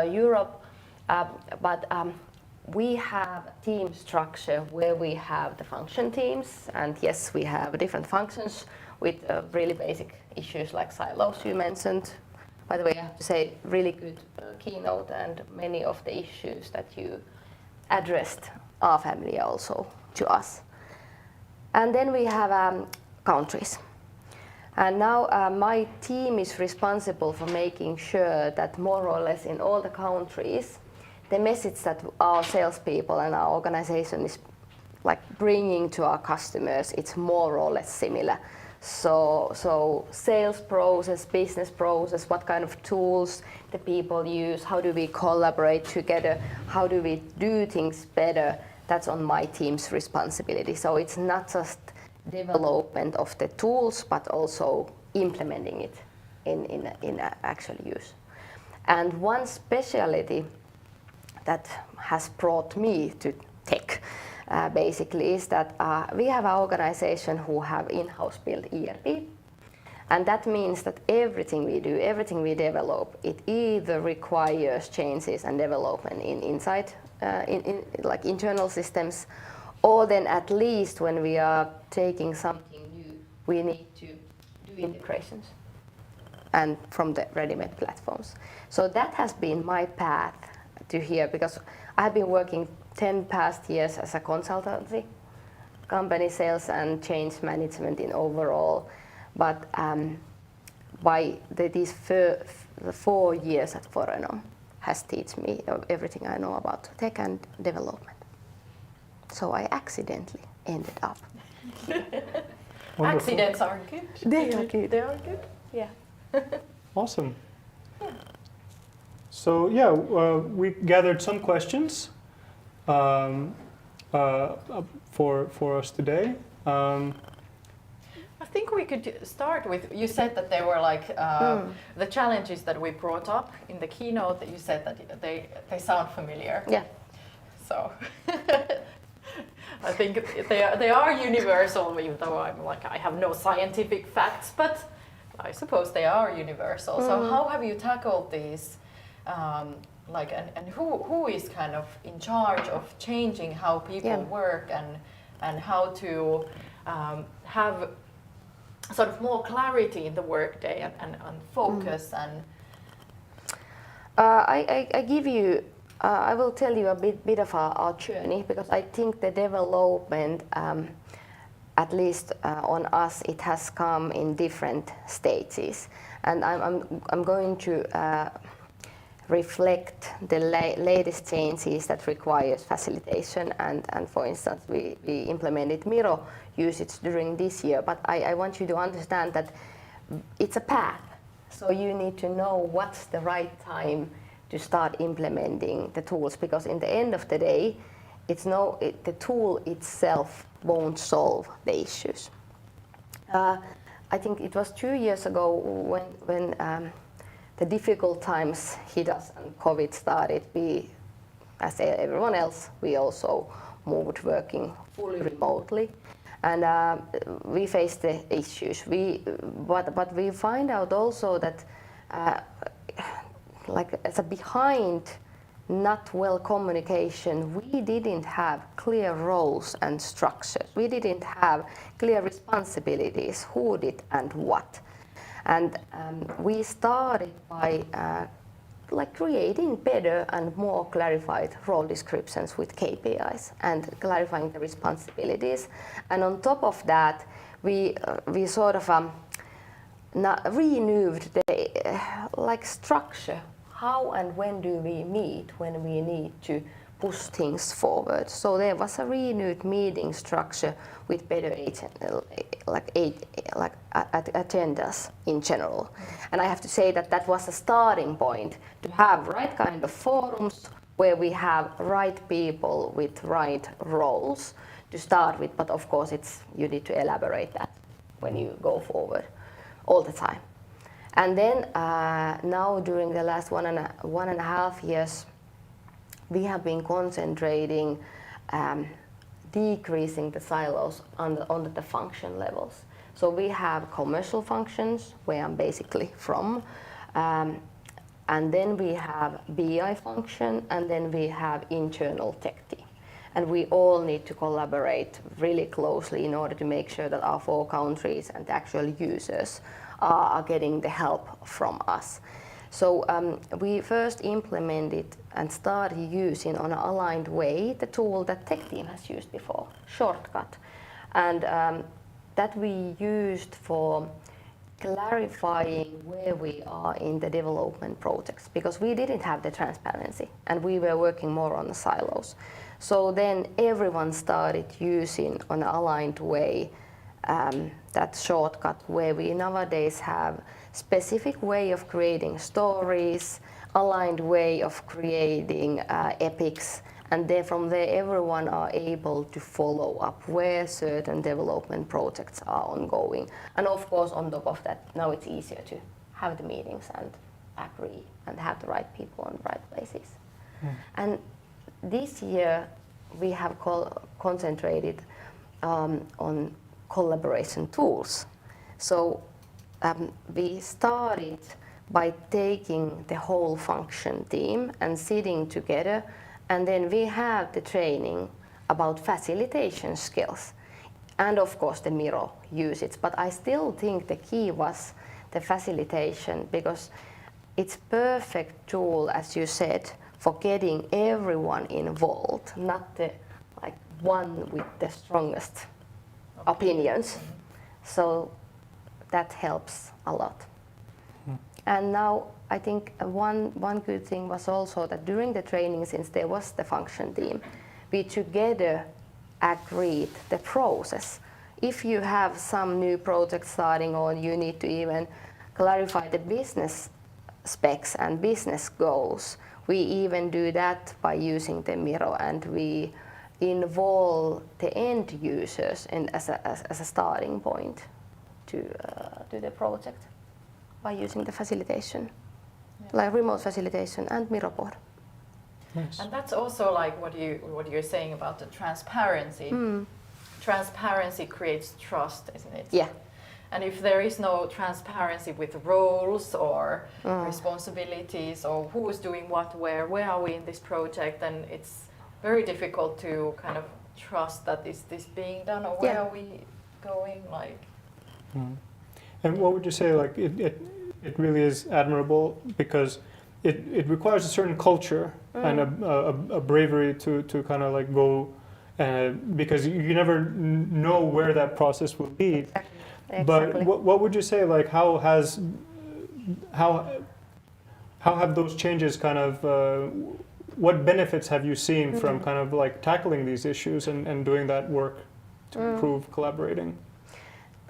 Europe. But we have team structure where we have the function teams, and yes, we have different functions with really basic issues like silos you mentioned. By the way, I have to say, really good keynote, and many of the issues that you addressed are familiar also to us. And then we have countries. And now my team is responsible for making sure that more or less in all the countries, the message that our salespeople and our organization is like bringing to our customers, it's more or less similar. So sales process, business process, what kind of tools the people use, how do we collaborate together, how do we do things better, that's on my team's responsibility. So it's not just development of the tools, but also implementing it in actual use. And one specialty that has brought me to tech basically is that we have an organization who have in-house built ERP, and that means that everything we do, everything we develop, it either requires changes and development inside like internal systems, or then at least when we are taking something new, we need to do integrations and from the ready-made platforms. So that has been my path to here, because I've been working 10 past years as a consultancy, company sales and change management in overall, but by these 4 years at Forenom has taught me everything I know about tech and development. So I accidentally ended up. Accidents are good. They are good. They are good. Yeah. Awesome. Yeah. So yeah, we gathered some questions for us today. I think we could start with, you said that there were like the challenges that we brought up in the keynote, that you said that they sound familiar. Yeah. So I think they are universal, even though I'm like, I have no scientific facts, but I suppose they are universal. So how have you tackled these? Like, and who is kind of in charge of changing how people work and how to have sort of more clarity in the workday and focus and. I give you. I will tell you a bit of our journey, because I think the development, at least on us, it has come in different stages, and I'm going to reflect the latest changes that requires facilitation, and for instance we implemented Miro usage during this year, but I want you to understand that it's a path, so you need to know what's the right time to start implementing the tools, because in the end of the day the tool itself won't solve the issues. I think it was 2 years ago when the difficult times hit us and COVID started, we, as everyone else, we also moved working fully remotely. and we face the issues. But we find out also that like as a behind not well communication, we didn't have clear roles and structures. We didn't have clear responsibilities, who did and what. And we started by like creating better and more clarified role descriptions with KPIs and clarifying the responsibilities. And on top of that, we sort of renewed the like structure. How and when do we meet when we need to push things forward? So there was a renewed meeting structure with better agendas in general. And I have to say that that was a starting point to have right kind of forums where we have right people with right roles to start with. But of course, you need to elaborate that when you go forward all the time. And then now during the last one and a half years, we have been concentrating decreasing the silos on the function levels. So we have commercial functions, where I'm basically from, and then we have BI function, and then we have internal tech team. And we all need to collaborate really closely in order to make sure that our 4 countries and the actual users are getting the help from us. So we first implemented and started using on an aligned way the tool that tech team has used before, Shortcut. And that we used for clarifying where we are in the development projects, because we didn't have the transparency and we were working more on the silos. So then everyone started using on an aligned way that Shortcut, where we nowadays have specific way of creating stories, aligned way of creating epics, and then from there everyone are able to follow up where certain development projects are ongoing. And of course on top of that, now it's easier to have the meetings and agree and have the right people in the right places. And this year we have concentrated on collaboration tools. So we started by taking the whole function team and sitting together, and then we have the training about facilitation skills and of course the Miro usage. But I still think the key was the facilitation, because it's perfect tool, as you said, for getting everyone involved, not the like one with the strongest opinions. So that helps a lot. And now I think one good thing was also that during the training, since there was the function team, we together agreed the process. If you have some new project starting on, you need to even clarify the business specs and business goals. We even do that by using the Miro, and we involve the end users as a starting point to the project by using the facilitation, like remote facilitation and Miro board. Nice. And that's also like what you're saying about the transparency. Transparency creates trust, isn't it? Yeah. And if there is no transparency with roles or responsibilities or who is doing what, where are we in this project, then it's very difficult to kind of trust that is this being done or where are we going, like. And what would you say, like it really is admirable, because it requires a certain culture and a bravery to kind of like go, because you never know where that process will lead. Exactly. But what would you say, like how have those changes kind of, what benefits have you seen from kind of like tackling these issues and doing that work to improve collaborating?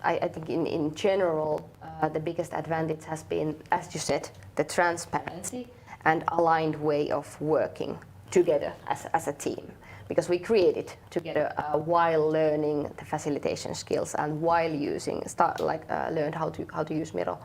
I think in general, the biggest advantage has been, as you said, the transparency and aligned way of working together as a team. Because we created together while learning the facilitation skills and while using, learned how to use Miro.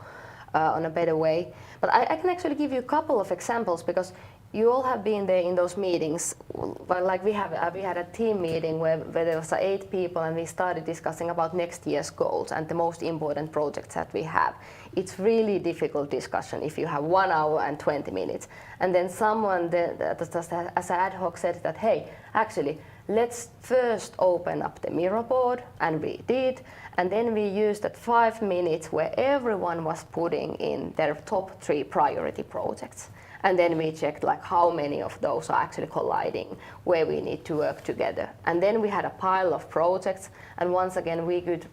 on a better way. But I can actually give you a couple of examples because you all have been there in those meetings. Well, like we had a team meeting where there was 8 people and we started discussing about next year's goals and the most important projects that we have. It's really difficult discussion if you have 1 hour and 20 minutes. And then someone just as an ad hoc said that, hey, actually, let's first open up the Miro board, and we did. And then we used that 5 minutes where everyone was putting in their top 3 priority projects. And then we checked like how many of those are actually colliding, where we need to work together. And then we had a pile of projects, and once again we could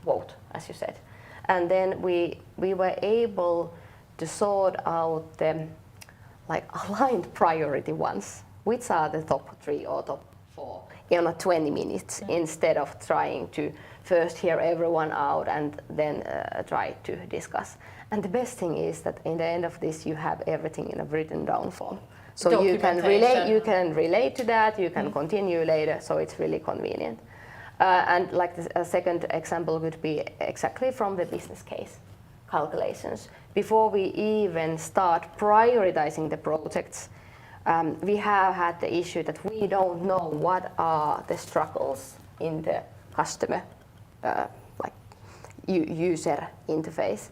vote, as you said. And then we were able to sort out the like aligned priority ones, which are the top 3 or top 4 in 20 minutes, instead of trying to first hear everyone out and then try to discuss. And the best thing is that in the end of this, you have everything in a written down form. So you can relate to that, you can continue later, so it's really convenient. And like a second example would be exactly from the business case calculations. Before we even start prioritizing the projects, we have had the issue that we don't know what are the struggles in the customer user interface.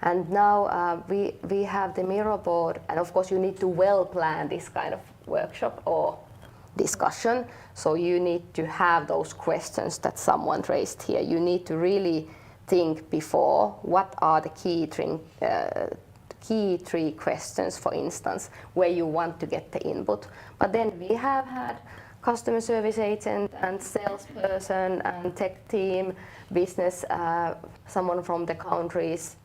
And now we have the Miro board, and of course you need to well plan this kind of workshop or discussion. So you need to have those questions that someone raised here. You need to really think before what are the key 3 questions, for instance, where you want to get the input. But then we have had customer service agent and salesperson and tech team, business, someone from the countries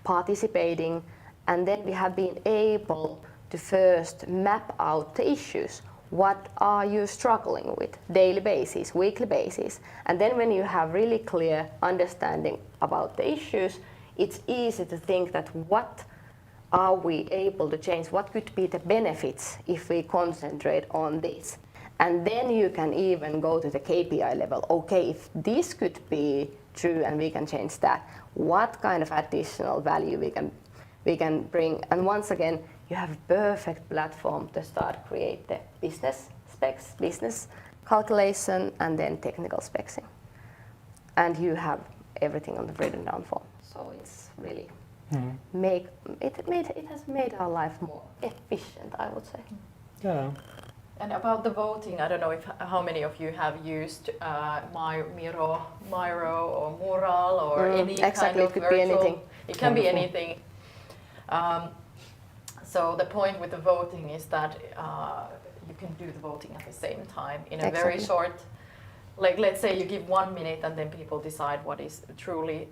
participating, and then we have been able to first map out the issues. What are you struggling with daily basis, weekly basis? And then when you have really clear understanding about the issues, it's easy to think that what are we able to change? What could be the benefits if we concentrate on this? And then you can even go to the KPI level. Okay, if this could be true and we can change that, what kind of additional value we can bring? And once again, you have a perfect platform to start create the business specs, business calculation, and then technical spexing. And you have everything on the written down form. So it's really it has made our life more efficient, I would say. Yeah. And about the voting, I don't know how many of you have used Miro or Mural or any exactly, kind of it could virtual. be anything. It can be anything. So the point with the voting is that you can do the voting at the same time in a very short. Like let's say you give 1 minute and then people decide what is truly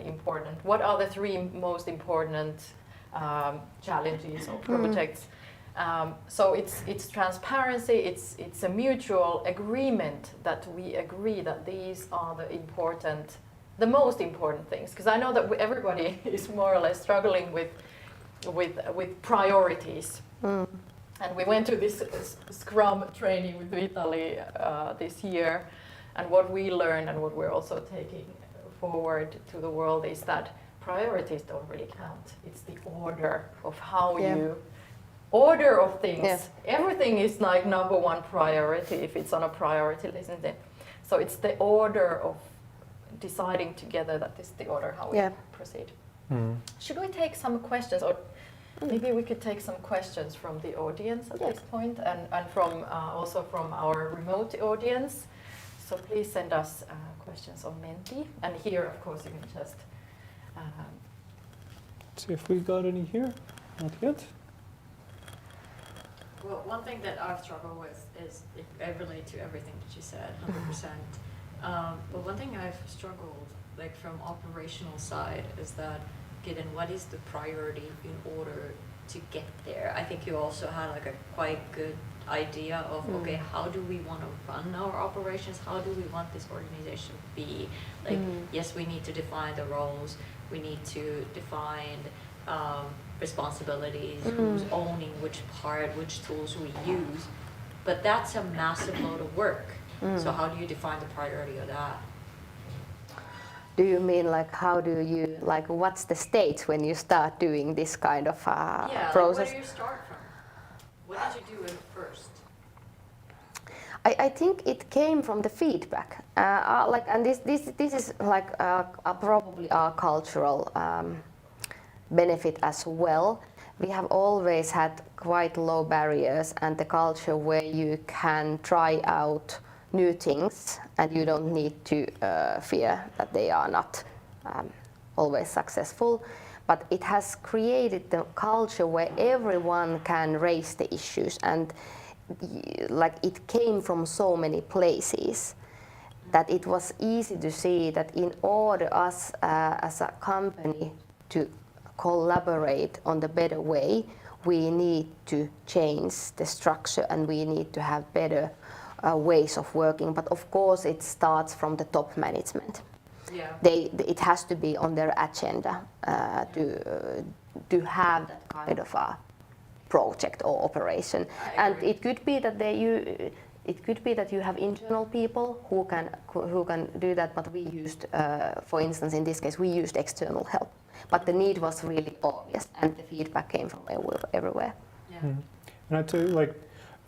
important. What are the 3 most important challenges or projects? So it's transparency. It's a mutual agreement that we agree that these are the most important things. Because I know that everybody is more or less struggling with priorities. And we went to this Scrum training with Vitaly this year, and what we learned and what we're also taking forward to the world is that priorities don't really count. It's the order of how you order of things. Yeah. Everything is like number 1 priority if it's on a priority list, isn't it? So it's the order of deciding together that is the order how we proceed. Should we take some questions, or maybe we could take some questions from the audience at this point, and from also from our remote audience. So please send us questions on Menti, and here, of course, you can just. See if we got any here. Not yet. Well, one thing that I've struggled with is I relate to everything that you said, 100%. But one thing I've struggled, like from operational side, is that given what is the priority in order to get there. I think you also had like a quite good idea of okay, how do we want to run our operations? How do we want this organization to be? Like yes, we need to define the roles. We need to define responsibilities, who's owning which part, which tools we use. But that's a massive load of work. So how do you define the priority of that? Do you mean like how do you like what's the stage when you start doing this kind of Yeah, process? like where do you start from? What did you do at first? I think it came from the feedback. Like, and this is like probably our cultural benefit as well. We have always had quite low barriers and the culture where you can try out new things and you don't need to fear that they are not always successful. But it has created the culture where everyone can raise the issues, and like it came from so many places that it was easy to see that in order us as a company to collaborate on the better way, we need to change the structure and we need to have better ways of working. But of course it starts from the top management. Yeah. It has to be on their agenda to have that kind of a project or operation. And it could be that it could be that you have internal people who can do that, but we used, for instance, in this case, we used external help. But the need was really obvious, and the feedback came from everywhere. Yeah. And I'd say like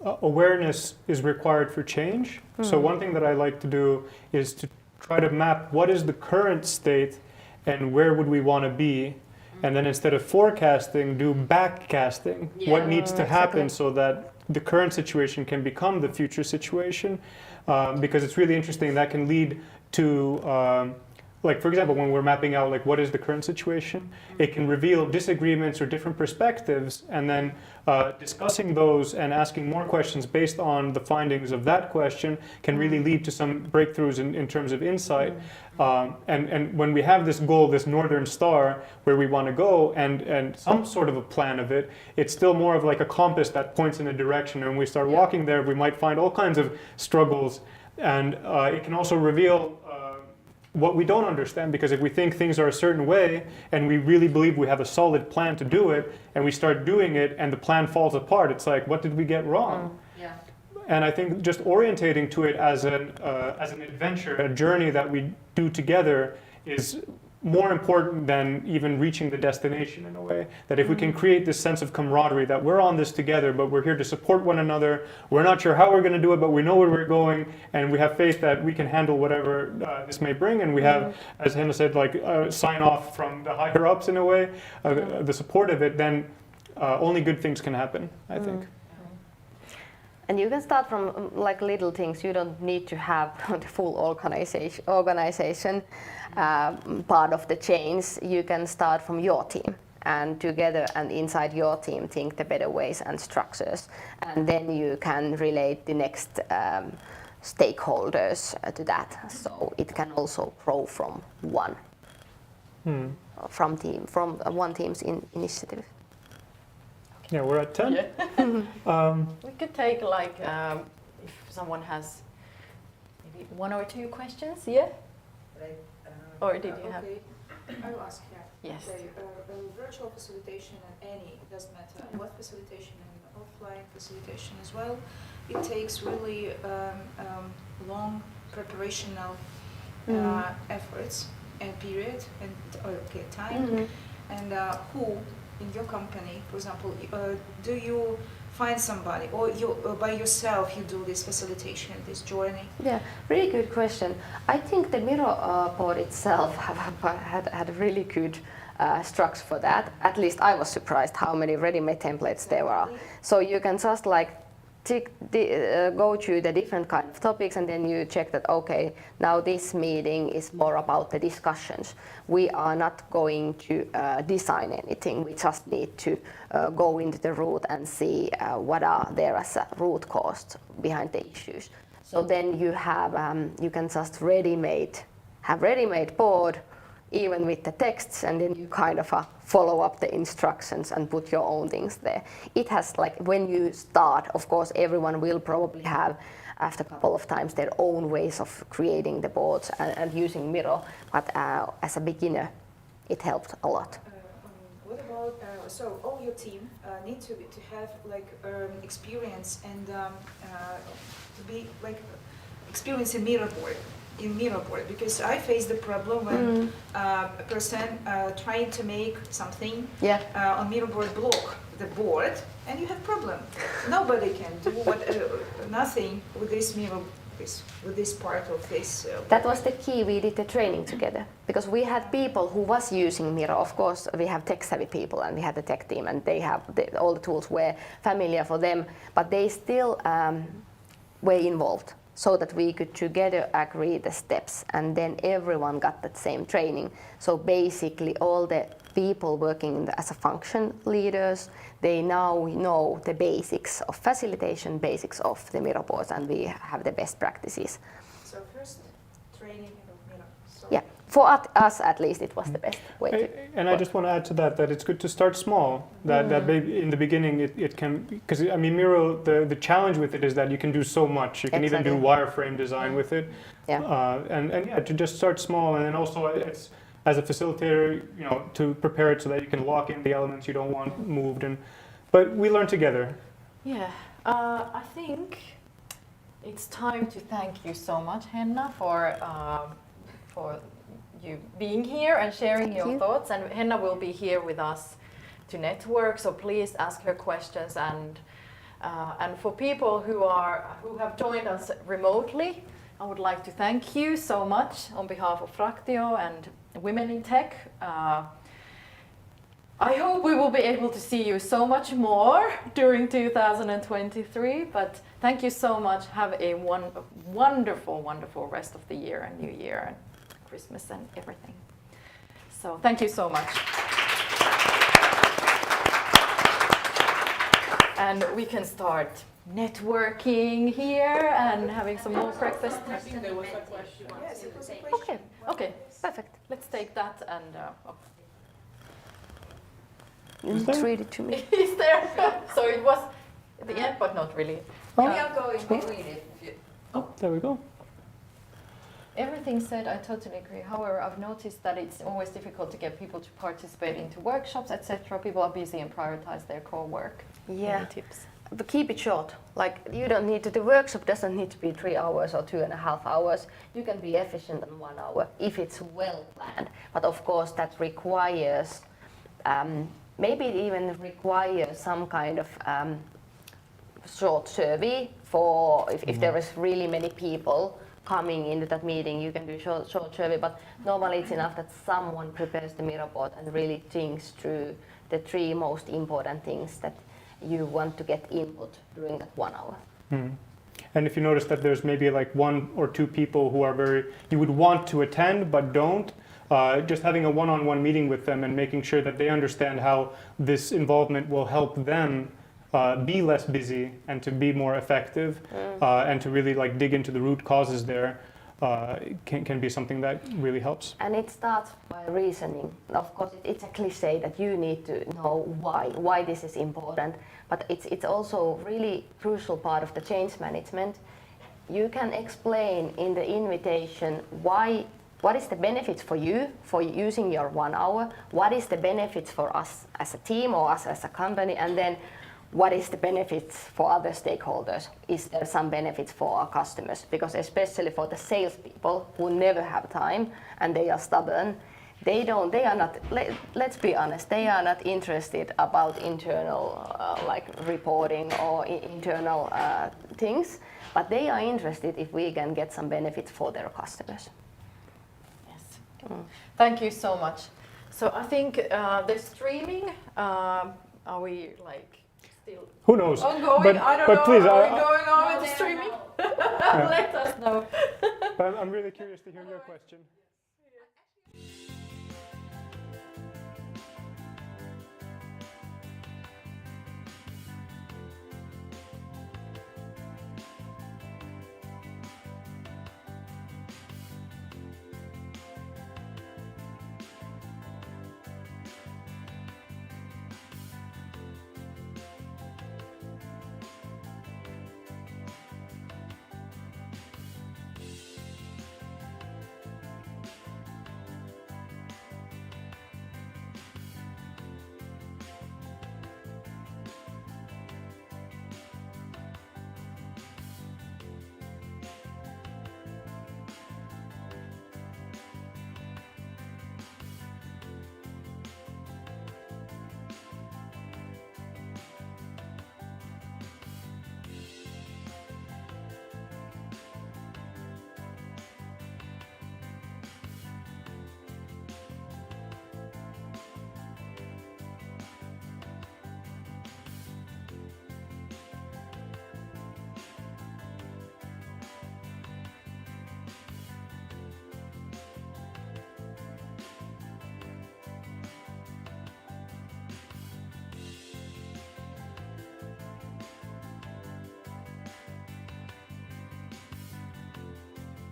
awareness is required for change. So one thing that I like to do is to try to map what is the current state and where would we want to be, and then instead of forecasting, do backcasting. What needs to happen so that the current situation can become the future situation, because it's really interesting. That can lead to like, for example, when we're mapping out like what is the current situation, it can reveal disagreements or different perspectives, and then discussing those and asking more questions based on the findings of that question can really lead to some breakthroughs in terms of insight. And when we have this goal, this northern star where we want to go, and some sort of a plan of it, it's still more of like a compass that points in a direction. And when we start walking there, we might find all kinds of struggles, and it can also reveal what we don't understand, because if we think things are a certain way and we really believe we have a solid plan to do it, and we start doing it and the plan falls apart, it's like, what did we get wrong? Yeah. And I think just orientating to it as an adventure, a journey that we do together, is more important than even reaching the destination, in a way. That if we can create this sense of camaraderie, that we're on this together, but we're here to support one another, we're not sure how we're going to do it, but we know where we're going, and we have faith that we can handle whatever this may bring, and we have, as Henna said, like sign off from the higher ups, in a way, the support of it, then only good things can happen, I think. And you can start from like little things. You don't need to have the full organization part of the change. You can start from your team, and together and inside your team think the better ways and structures, and then you can relate the next stakeholders to that. So it can also grow from one one team's initiative. Yeah, we're at 10. Yeah. We could take like if someone has maybe one or two questions. Yeah. Or did you have? Okay, I will ask here. Yes. Okay, virtual facilitation and any, it doesn't matter what facilitation and offline facilitation as well. It takes really long preparational efforts and period and time. And who in your company, for example, do you find somebody, or you by yourself you do this facilitation, this journey? Yeah, really good question. I think the Miro board itself had a really good structure for that. At least I was surprised how many ready-made templates there were. So you can just like go through the different kind of topics, and then you check that, okay, now this meeting is more about the discussions. We are not going to design anything. We just need to go into the root and see what are there as a root cause behind the issues. So then you have you can just have ready-made board, even with the texts, and then you kind of follow up the instructions and put your own things there. It has, like, when you start, of course, everyone will probably have, after a couple of times, their own ways of creating the boards and using Miro, but as a beginner, it helped a lot. What about, so all your team need to have like experience and to be like experience in Miro board. in mirror board? Because I face the problem when a person trying to make something on mirror board block the board, and you have problem. Nobody can do nothing with this mirror. With this part of this. That was the key. We did the training together because we had people who was using Miro. Of course, we have tech-savvy people, and we had the tech team, and they have all the tools were familiar for them, but they still were involved, so that we could together agree the steps, and then everyone got that same training. So basically, all the people working as a function leaders, they now know the basics of facilitation, basics of the Miro boards, and we have the best practices. So first training of Miro. So Yeah, for us at least, it was the best way to. And I just want to add to that it's good to start small. That maybe in the beginning it can, because I mean Miro, the challenge with it is that you can do so much. You can even do wireframe design with it. Yeah. And yeah, to just start small, and then also it's, as a facilitator, you know, to prepare it so that you can lock in the elements you don't want moved. But we learn together. Yeah, I think it's time to thank you so much, Henna, for you being here and sharing your thoughts. And Henna will be here with us to network, so please ask her questions. And for people who have joined us remotely, I would like to thank you so much on behalf of Fractio and Women in Tech. I hope we will be able to see you so much more during 2023, but thank you so much. Have a wonderful, wonderful rest of the year and New Year and Christmas and everything. So thank you so much. And we can start networking here and having some more breakfast. yes, it was a question. Okay, Perfect. let's take that and You need to read it to me. is there? So it was at the end, but not really. We are going to read it. Oh, there we go. Everything said, I totally agree. However, I've noticed that it's always difficult to get people to participate into workshops, etc. People are busy and prioritize their core work. Yeah. Any tips? But keep it short. Like you don't need to. The workshop doesn't need to be 3 hours or 2.5 hours. You can be efficient in 1 hour if it's well planned. But of course, that requires. Maybe it even requires some kind of short survey for if there is really many people coming into that meeting, you can do short survey, but normally it's enough that someone prepares the Miro board and really thinks through the 3 most important things that you want to get input during that 1 hour. And if you notice that there's maybe like 1 or 2 people who are you would want to attend but don't, just having a one-on-one meeting with them and making sure that they understand how this involvement will help them be less busy and to be more effective and to really like dig into the root causes there can be something that really helps. And it starts by reasoning. Of course, it's a cliche that you need to know why this is important, but it's also really crucial part of the change management. You can explain in the invitation what is the benefits for you for using your 1 hour, what is the benefits for us as a team or us as a company, and then what is the benefits for other stakeholders? Is there some benefits for our customers? Because especially for the salespeople who never have time and they are stubborn, they are not, let's be honest, they are not interested about internal like reporting or internal things, but they are interested if we can get some benefits for their customers. Thank you so much. So I think the streaming, are we like still Who knows? ongoing? I don't know. Please, are we going on with the streaming? Let us know. I'm really curious to hear your question.